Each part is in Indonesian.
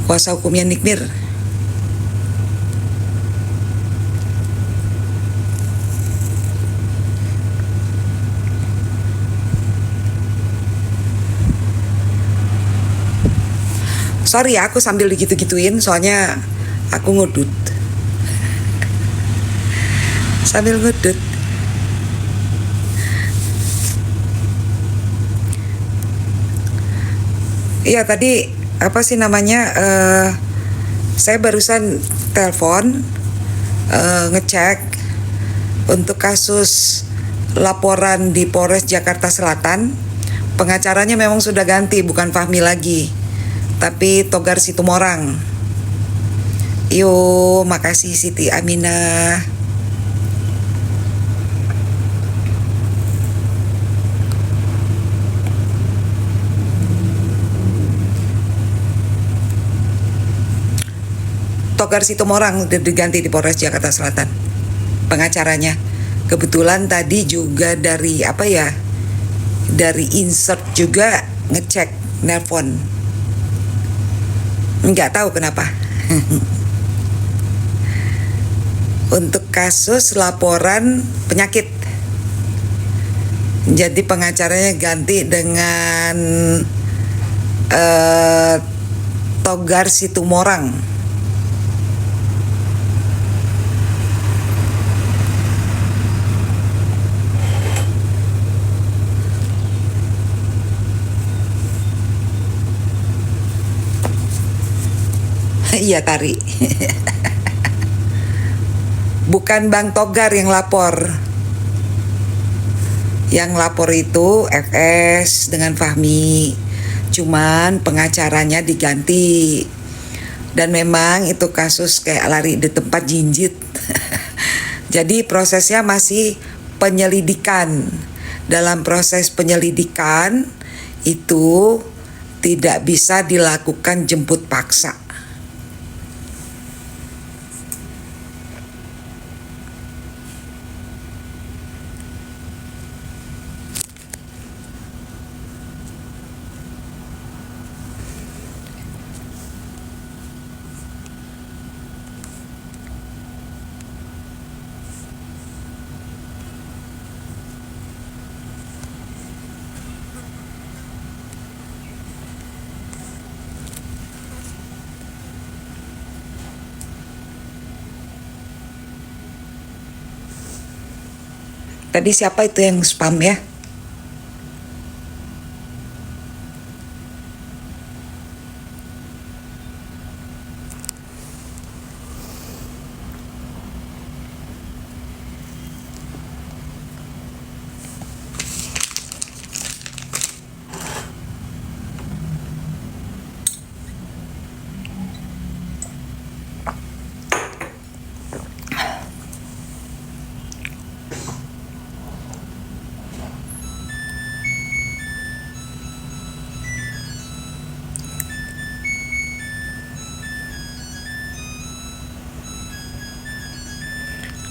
kuasa hukumnya Nikmir. Sorry ya, aku sambil digitu-gituin soalnya aku ngudut. Sambil ngudut. Iya tadi apa sih namanya? Saya barusan telepon ngecek untuk kasus laporan di Polres Jakarta Selatan. Pengacaranya memang sudah ganti, bukan Fahmi lagi, tapi Togar Situmorang. Yo, makasih Siti Aminah. Togar Situmorang diganti di Polres Jakarta Selatan pengacaranya. Kebetulan tadi juga dari apa ya, dari insert juga ngecek nelpon, nggak tahu kenapa. Untuk kasus laporan penyakit, jadi pengacaranya ganti dengan Togar Situmorang. Iya Tari. Bukan Bang Togar yang lapor. Yang lapor itu FS dengan Fahmi. Cuman pengacaranya diganti. Dan memang itu kasus kayak lari di tempat jinjit. Jadi prosesnya masih penyelidikan. Dalam proses penyelidikan itu tidak bisa dilakukan jemput paksa. Tadi siapa itu yang spam ya?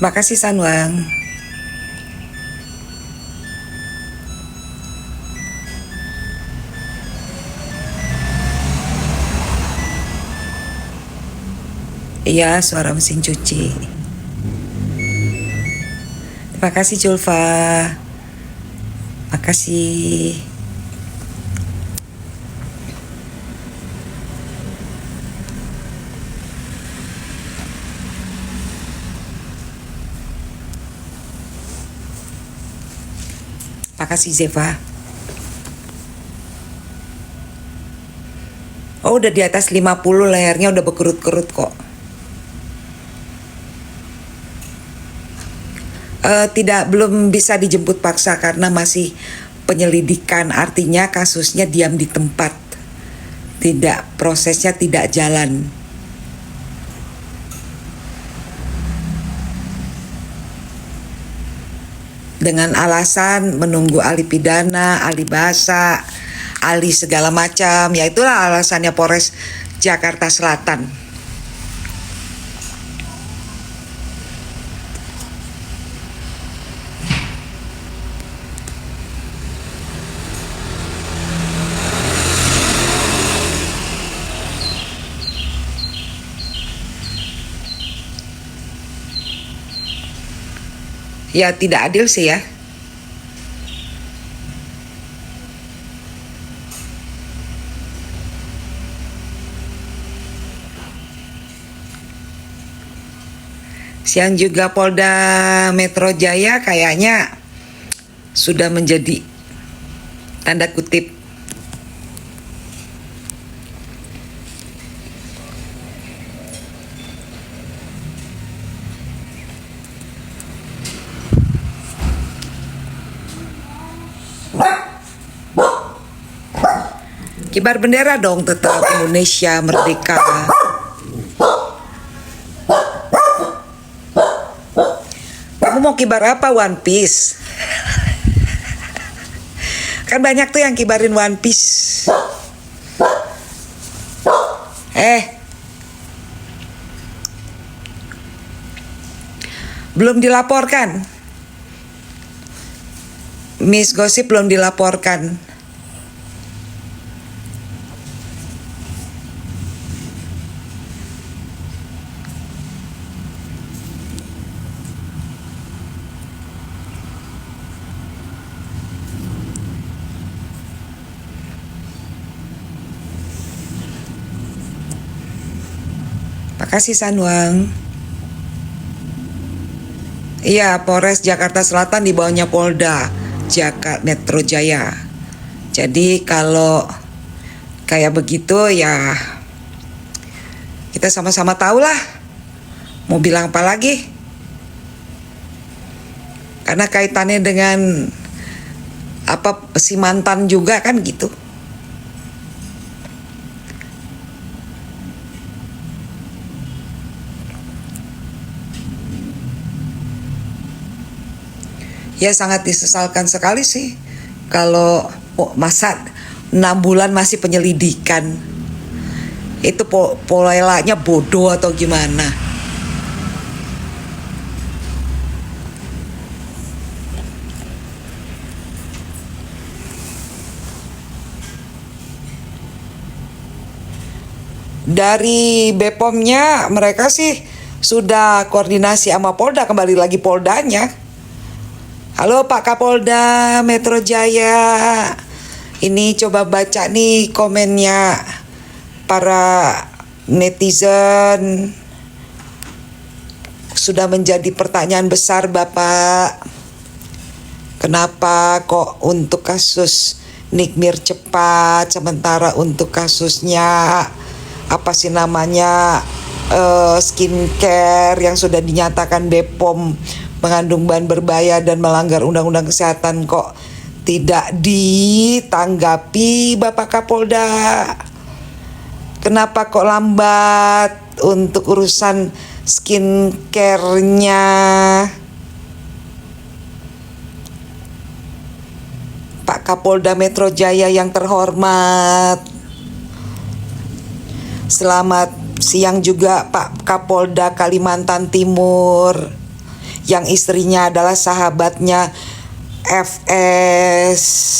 Makasih Sanwang. Iya, suara mesin cuci. Terima kasih Julfa. Makasih. Makasih Zeva. Oh, udah di atas 50, lehernya udah berkerut-kerut kok. Belum bisa dijemput paksa karena masih penyelidikan, artinya kasusnya diam di tempat. Prosesnya tidak jalan. Dengan alasan menunggu ahli pidana, ahli bahasa, ahli segala macam. Ya itulah alasannya Polres Jakarta Selatan. Ya tidak adil sih ya. Siang juga Polda Metro Jaya kayaknya sudah menjadi tanda kutip kibar bendera dong, tetap Indonesia merdeka. Kamu mau kibar apa? One Piece? Kan banyak tuh yang kibarin One Piece. Belum dilaporkan. Miss Gosip belum dilaporkan. Makasih Sanwang. Iya, Polres Jakarta Selatan di bawahnya Polda Jakarta Metro Jaya. Jadi kalau kayak begitu ya kita sama-sama tahu lah. Mau bilang apa lagi? Karena kaitannya dengan apa si mantan juga kan gitu. Ya sangat disesalkan sekali sih kalau masa 6 bulan masih penyelidikan. Itu polanya bodoh atau gimana? Dari Bepomnya mereka sih sudah koordinasi sama Polda, kembali lagi Poldanya. Halo Pak Kapolda Metro Jaya, ini coba baca nih komennya para netizen. Sudah menjadi pertanyaan besar Bapak. Kenapa kok untuk kasus Nikmir cepat, sementara untuk kasusnya apa sih namanya skincare yang sudah dinyatakan Bepom mengandung bahan berbahaya dan melanggar undang-undang kesehatan kok tidak ditanggapi Bapak Kapolda? Kenapa kok lambat untuk urusan skincare-nya? Pak Kapolda Metro Jaya yang terhormat. Selamat siang juga Pak Kapolda Kalimantan Timur yang istrinya adalah sahabatnya FS.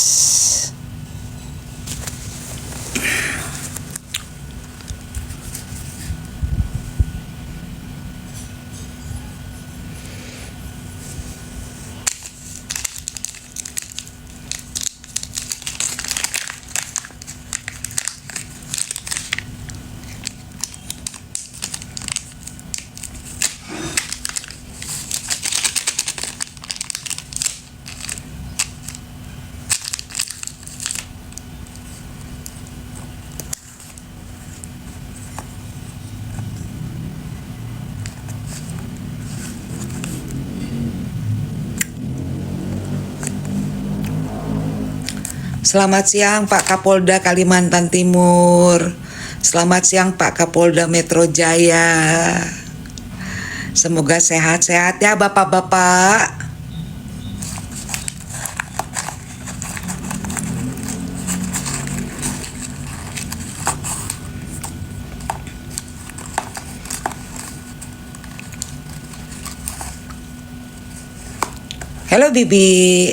Selamat siang Pak Kapolda Kalimantan Timur. Selamat siang Pak Kapolda Metro Jaya. Semoga sehat-sehat ya Bapak-bapak. Halo Bibi.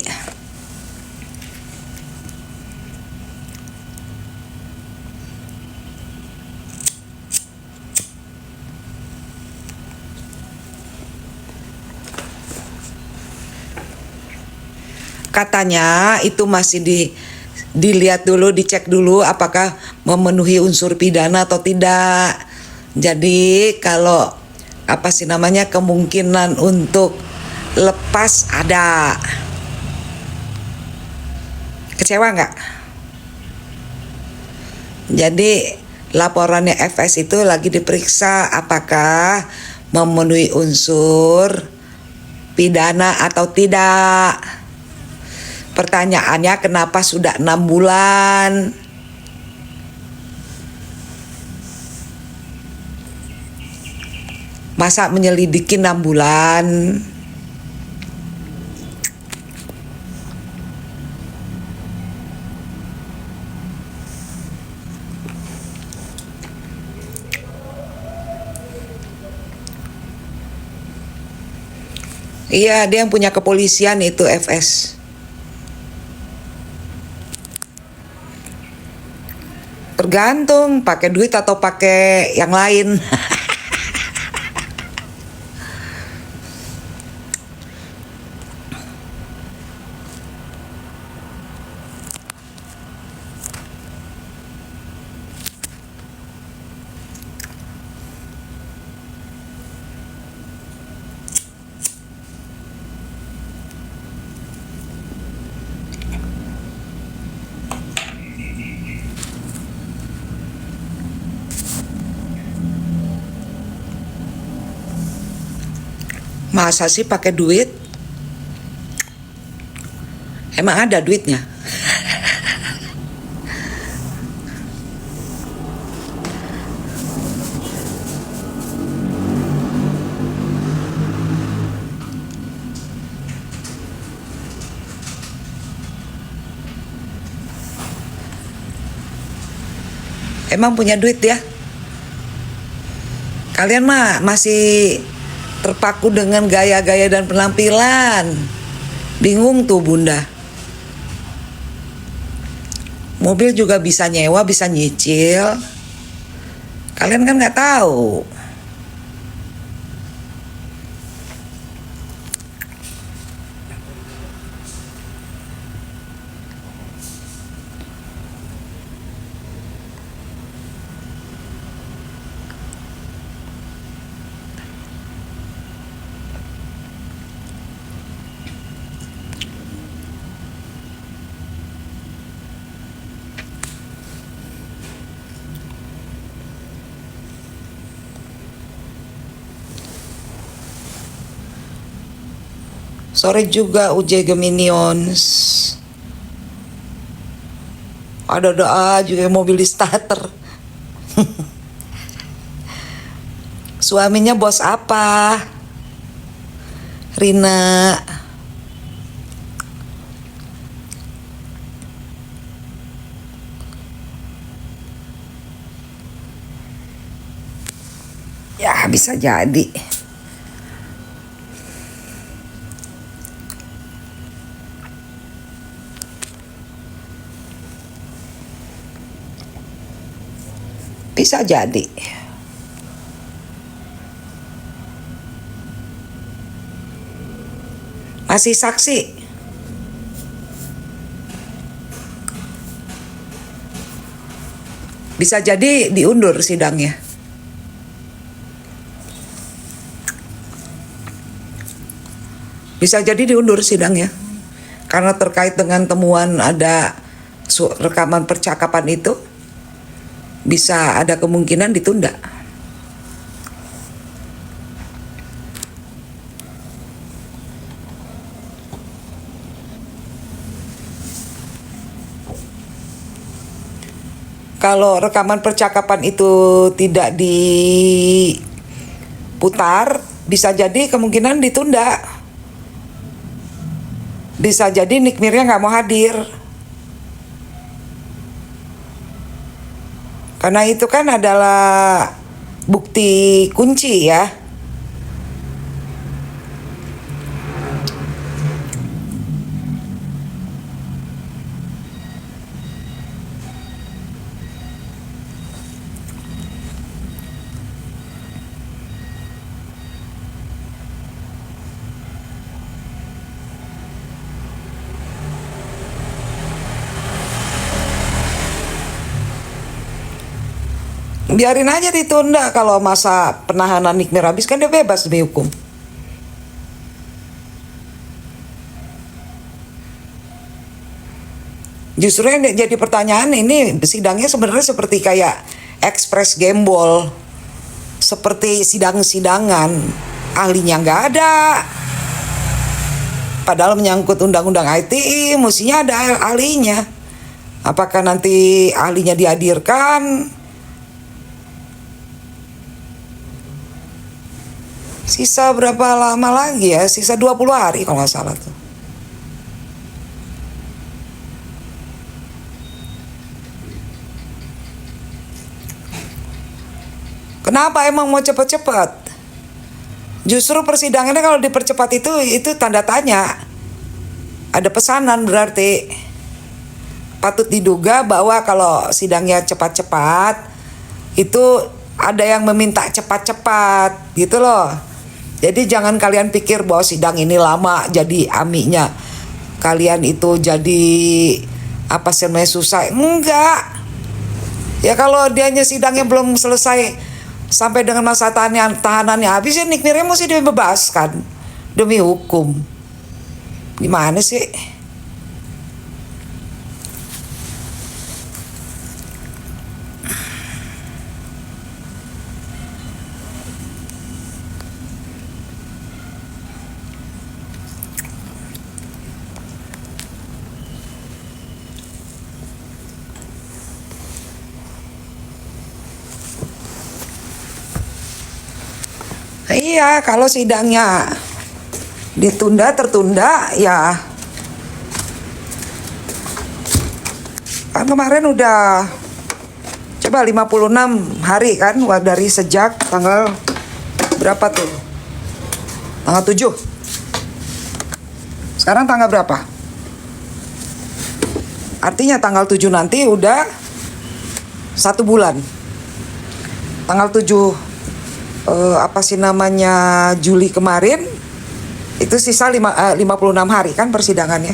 Katanya itu masih dilihat dulu, dicek dulu apakah memenuhi unsur pidana atau tidak. Jadi kalau kemungkinan untuk lepas ada. Kecewa nggak? Jadi laporannya FS itu lagi diperiksa apakah memenuhi unsur pidana atau tidak. Pertanyaannya, kenapa sudah 6 bulan? Masa menyelidiki 6 bulan? Iya, dia yang punya kepolisian itu FS. Tergantung pakai duit atau pakai yang lain. Masa sih pakai duit? Emang ada duitnya? Emang punya duit ya? Kalian mah masih terpaku dengan gaya-gaya dan penampilan. Bingung tuh Bunda. Mobil juga bisa nyewa, bisa nyicil. Kalian kan nggak tahu. Sore juga UJ Geminions. Ada doa juga mobil di starter. Suaminya bos apa? Rina. Ya bisa jadi. Bisa jadi. Masih saksi. Bisa jadi diundur sidangnya. Bisa jadi diundur sidangnya. Karena terkait dengan temuan ada rekaman percakapan itu, bisa ada kemungkinan ditunda. Kalau rekaman percakapan itu tidak diputar, bisa jadi kemungkinan ditunda. Bisa jadi Nick Mirnya nggak mau hadir. Karena itu kan adalah bukti kunci ya. Biarin aja ditunda, kalau masa penahanan Nikmir habis kan dia bebas demi hukum. Justru yang jadi pertanyaan ini, sidangnya sebenarnya seperti kayak ekspres gembol, seperti sidang-sidangan, ahlinya nggak ada. Padahal menyangkut undang-undang ITE, mestinya ada ahlinya. Apakah nanti ahlinya dihadirkan? Sisa berapa lama lagi ya? Sisa 20 hari kalau nggak salah tuh. Kenapa emang mau cepat-cepat? Justru persidangannya kalau dipercepat itu tanda tanya. Ada pesanan berarti. Patut diduga bahwa kalau sidangnya cepat-cepat, itu ada yang meminta cepat-cepat gitu loh. Jadi jangan kalian pikir bahwa sidang ini lama jadi amiknya kalian itu jadi apa sih namanya susah. Enggak. Ya kalau dianya sidangnya belum selesai sampai dengan masa tahanannya habis, ya Nikmirnya mesti dibebaskan demi hukum. Gimana sih? Iya, kalau sidangnya tertunda ya kan kemarin udah coba 56 hari kan dari sejak tanggal berapa tuh? Tanggal 7. Sekarang tanggal berapa? Artinya tanggal 7 nanti udah 1 bulan. Tanggal 7 Juli kemarin itu sisa 56 hari kan persidangannya.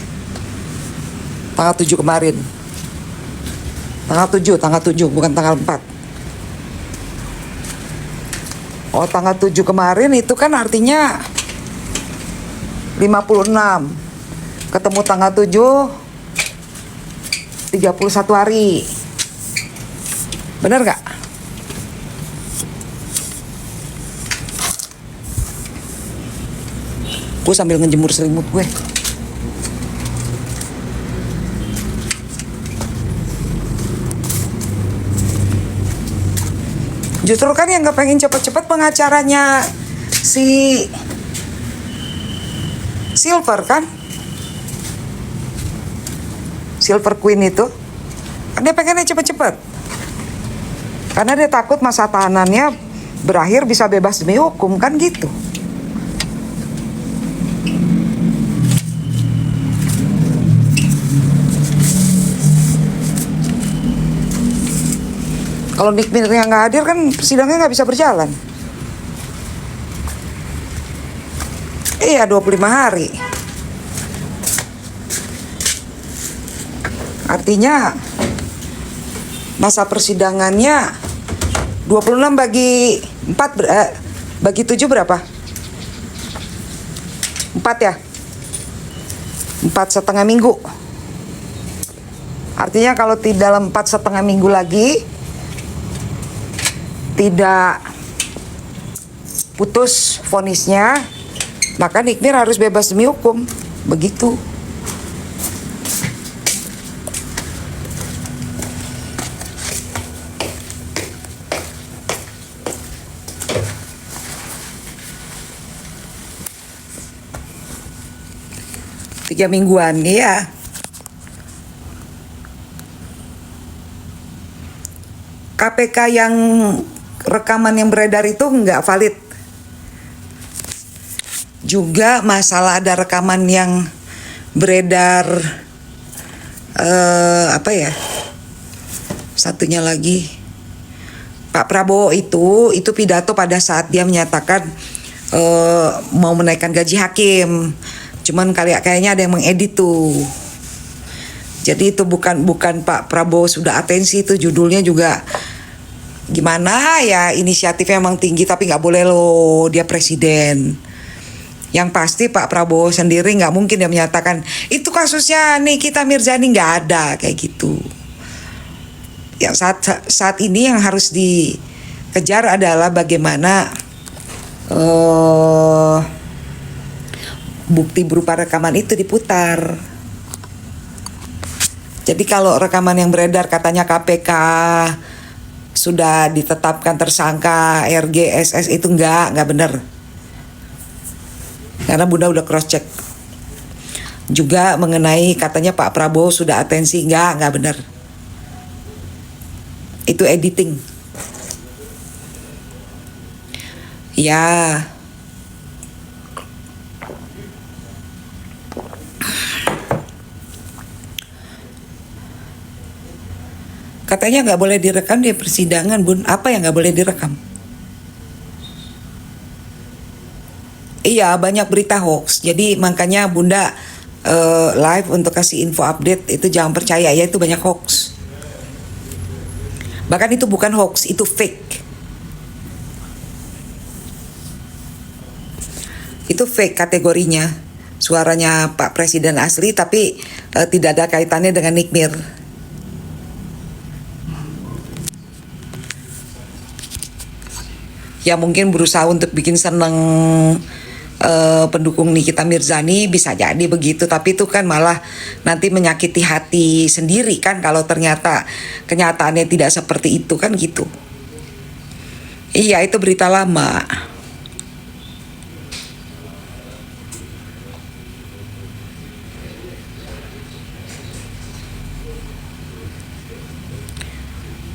Tanggal 7 kemarin. Tanggal 7 bukan tanggal 4. Oh, tanggal 7 kemarin itu kan artinya 56. Ketemu tanggal 7 31 hari. Bener gak? Gue sambil ngejemur selimut gue. Justru kan yang gak pengen cepet-cepet pengacaranya si Silver kan, Silver Queen itu kan dia pengennya cepet-cepet karena dia takut masa tahanannya berakhir bisa bebas demi hukum kan gitu. Kalau Nikmirnya nggak hadir kan sidangnya nggak bisa berjalan. Iya, 25 hari. Artinya masa persidangannya 26 bagi 4 bagi 7 berapa? 4 ya? 4,5 minggu. Artinya kalau dalam 4,5 minggu lagi tidak putus vonisnya, maka Nikmir harus bebas demi hukum. Begitu. Tiga mingguan, iya. KPK yang rekaman yang beredar itu nggak valid. Juga masalah ada rekaman yang beredar satunya lagi Pak Prabowo itu pidato pada saat dia menyatakan mau menaikkan gaji hakim. Cuman kayaknya ada yang mengedit tuh. Jadi itu bukan Pak Prabowo sudah atensi, itu judulnya juga gimana ya, inisiatifnya emang tinggi tapi nggak boleh loh dia presiden. Yang pasti Pak Prabowo sendiri nggak mungkin dia menyatakan itu kasusnya Nikita Mirzani, nggak ada kayak gitu. Yang saat ini yang harus dikejar adalah bagaimana bukti berupa rekaman itu diputar. Jadi kalau rekaman yang beredar katanya KPK sudah ditetapkan tersangka RGSS itu nggak benar. Karena Bunda udah cross check. Juga mengenai katanya Pak Prabowo sudah atensi, nggak benar. Itu editing. Ya. Katanya nggak boleh direkam di persidangan, Bun. Apa yang nggak boleh direkam? Iya, banyak berita hoax. Jadi makanya Bunda live untuk kasih info update itu jangan percaya ya, itu banyak hoax. Bahkan itu bukan hoax, itu fake. Itu fake kategorinya. Suaranya Pak Presiden asli tapi tidak ada kaitannya dengan Nikmir. Ya mungkin berusaha untuk bikin seneng pendukung Nikita Mirzani, bisa jadi begitu, tapi itu kan malah nanti menyakiti hati sendiri kan kalau ternyata kenyataannya tidak seperti itu kan gitu. Iya, itu berita lama.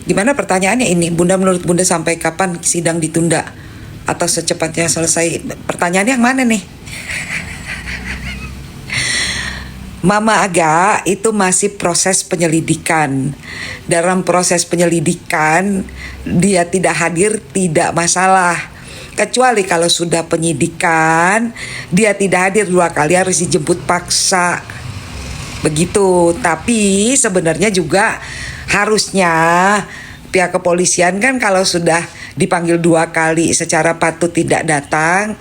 Gimana pertanyaannya ini? Bunda, menurut Bunda sampai kapan sidang ditunda atau secepatnya selesai? Pertanyaannya yang mana nih? Mama Aga itu masih proses penyelidikan. Dalam proses penyelidikan dia tidak hadir tidak masalah. Kecuali kalau sudah penyidikan dia tidak hadir 2 kali harus dijemput paksa. Begitu. Tapi sebenarnya juga harusnya pihak kepolisian kan kalau sudah dipanggil 2 kali secara patut tidak datang,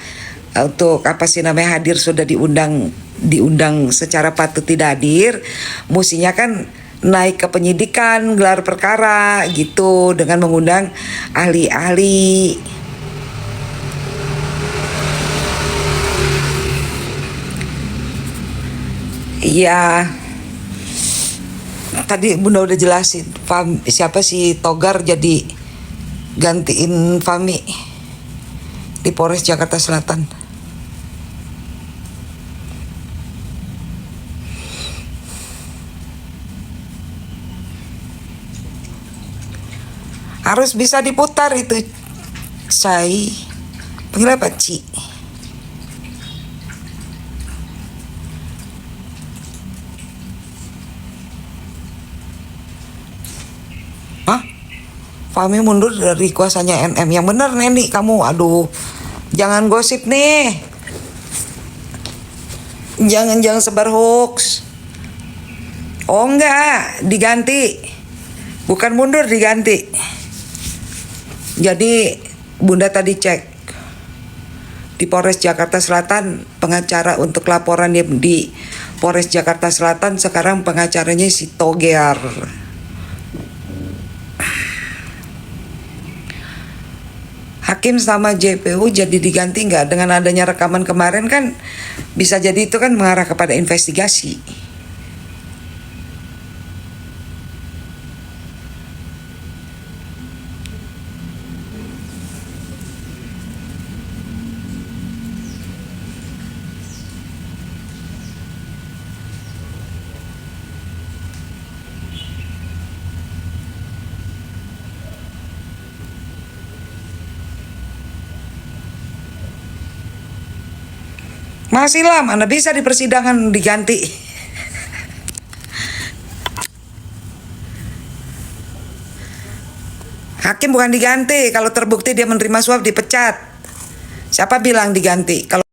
untuk hadir sudah diundang secara patut tidak hadir, mestinya kan naik ke penyidikan, gelar perkara gitu dengan mengundang ahli-ahli. Iya. Tadi Bunda udah jelasin siapa si Togar jadi gantiin Fami di Polres Jakarta Selatan. Harus bisa diputar itu. Saya panggil apa, Ci? Fami mundur dari kuasanya NM. Yang bener Neni kamu, aduh, jangan gosip nih, jangan sebar hoax. Oh enggak, diganti, bukan mundur, diganti. Jadi Bunda tadi cek di Polres Jakarta Selatan, pengacara untuk laporan di Polres Jakarta Selatan sekarang pengacaranya si Togar. Hakim sama JPU jadi diganti nggak? Dengan adanya rekaman kemarin kan bisa jadi itu kan mengarah kepada investigasi. Masih lah, mana bisa di persidangan diganti. Hakim bukan diganti, kalau terbukti dia menerima suap dipecat. Siapa bilang diganti? Kalau